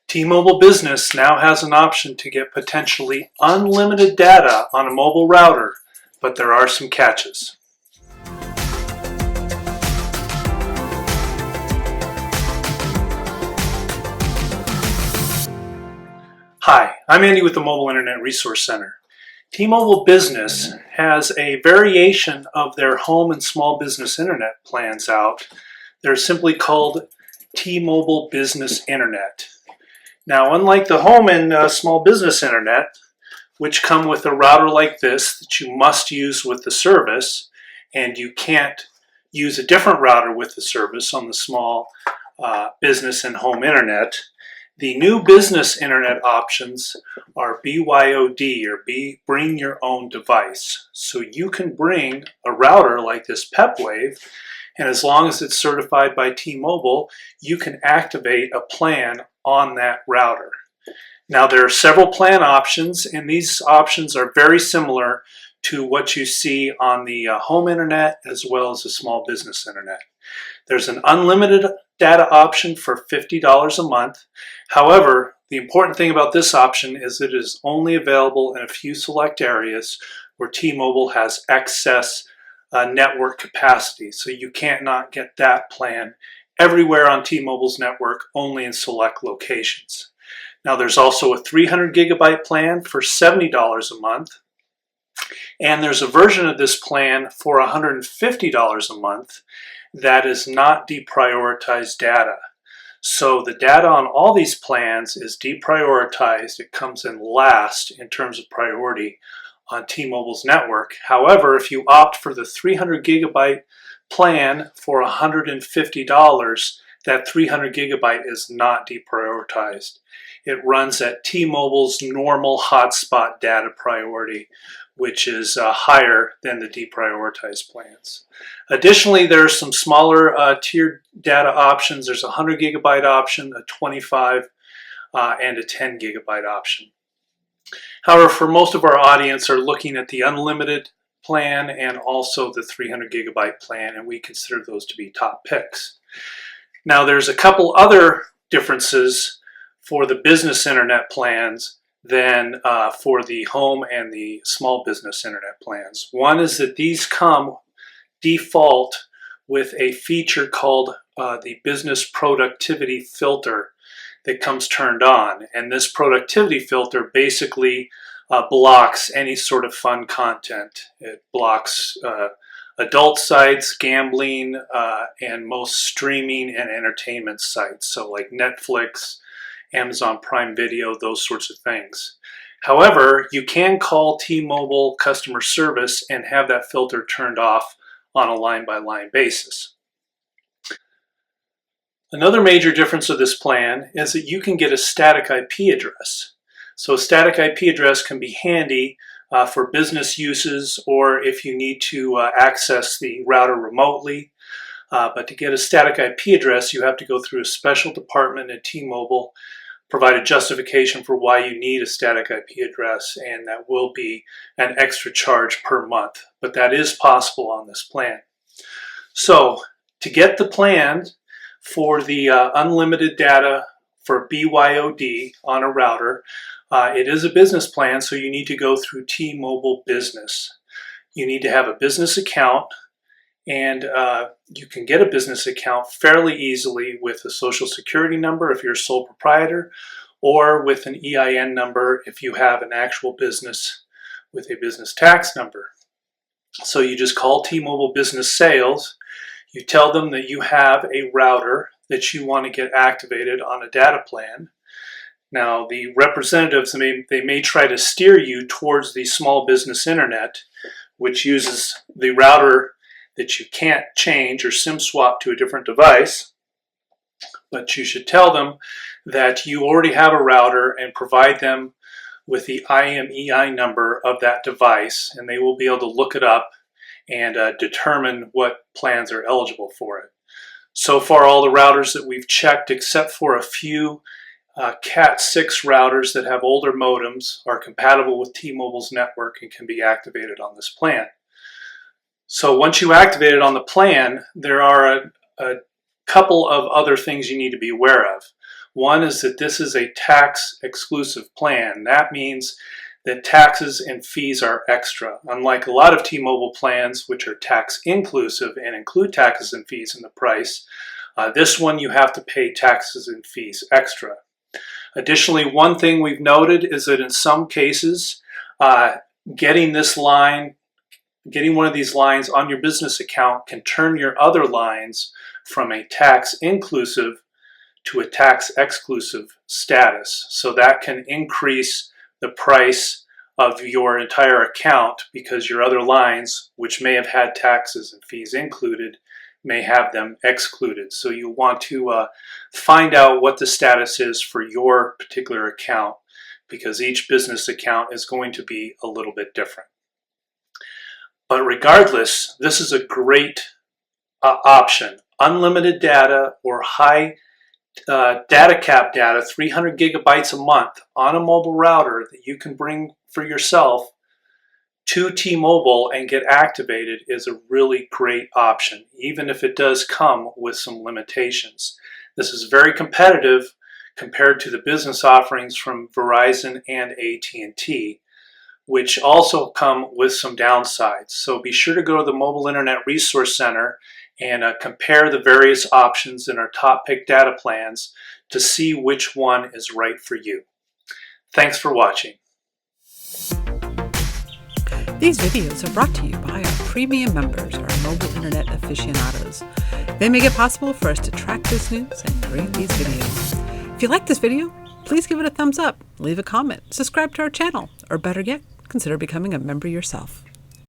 T-Mobile Business now has an option to get potentially unlimited data on a mobile router, but there are some catches. Hi, I'm Andy with the Mobile Internet Resource Center. T-Mobile Business has a variation of their home and small business internet plans out. They're simply called T-Mobile Business Internet. Now, unlike the home and small business internet, which come with a router like this that you must use with the service, and you can't use a different router with the service on the small business and home internet, the new business internet options are BYOD, or bring your own device. So you can bring a router like this PepWave, and as long as it's certified by T-Mobile, you can activate a plan on that router. Now, there are several plan options, and these options are very similar to what you see on the home internet as well as the small business internet. There's an unlimited data option for $50 a month. However, the important thing about this option is it is only available in a few select areas where T-Mobile has excess network capacity. So you can't not get that plan everywhere on T-Mobile's network, only in select locations. Now, there's also a 300 gigabyte plan for $70 a month. And there's a version of this plan for $150 a month that is not deprioritized data. So the data on all these plans is deprioritized. It comes in last in terms of priority on T-Mobile's network. However, if you opt for the 300 gigabyte plan for $150, that 300 gigabyte is not deprioritized. It runs at T-Mobile's normal hotspot data priority, which is higher than the deprioritized plans. Additionally, there are some smaller tiered data options. There's a 100 gigabyte option, a 25, and a 10 gigabyte option. However, for most of our audience are looking at the unlimited plan and also the 300 gigabyte plan, and we consider those to be top picks. Now, there's a couple other differences for the business internet plans than for the home and the small business internet plans. One is that these come default with a feature called the business productivity filter that comes turned on. And this productivity filter basically blocks any sort of fun content. It blocks adult sites, gambling, and most streaming and entertainment sites. So like Netflix, Amazon Prime Video, those sorts of things. However, you can call T-Mobile customer service and have that filter turned off on a line-by-line basis. Another major difference of this plan is that you can get a static IP address. So a static IP address can be handy for business uses or if you need to access the router remotely. But to get a static IP address, you have to go through a special department at T-Mobile, provide a justification for why you need a static IP address, and that will be an extra charge per month. But that is possible on this plan. So to get the plan for the unlimited data for BYOD on a router, it is a business plan, so you need to go through T-Mobile Business. You need to have a business account, and you can get a business account fairly easily with a social security number if you're a sole proprietor, or with an EIN number if you have an actual business with a business tax number. So you just call T-Mobile Business Sales. You tell them that you have a router that you want to get activated on a data plan. Now, the representatives, they may try to steer you towards the small business internet, which uses the router that you can't change or SIM swap to a different device. But you should tell them that you already have a router and provide them with the IMEI number of that device, and they will be able to look it up and determine what plans are eligible for it. So far, all the routers that we've checked, except for a few Cat6 routers that have older modems, are compatible with T-Mobile's network and can be activated on this plan. So once you activate it on the plan, there are a couple of other things you need to be aware of. One is that this is a tax-exclusive plan. That means that taxes and fees are extra. Unlike a lot of T-Mobile plans, which are tax-inclusive and include taxes and fees in the price, this one you have to pay taxes and fees extra. Additionally, one thing we've noted is that in some cases, getting one of these lines on your business account can turn your other lines from a tax-inclusive to a tax-exclusive status. So that can increase the price of your entire account because your other lines, which may have had taxes and fees included, may have them excluded. So you want to find out what the status is for your particular account, because each business account is going to be a little bit different. But regardless, this is a great option. Unlimited data or high data cap data, 300 gigabytes a month on a mobile router that you can bring for yourself to T-Mobile and get activated is a really great option, even if it does come with some limitations. This is very competitive compared to the business offerings from Verizon and AT&T, which also come with some downsides. So be sure to go to the Mobile Internet Resource Center and compare the various options in our top pick data plans to see which one is right for you. Thanks for watching. These videos are brought to you by our premium members, our mobile internet aficionados. They make it possible for us to track this news and create these videos. If you like this video, please give it a thumbs up, leave a comment, subscribe to our channel, or better yet, consider becoming a member yourself.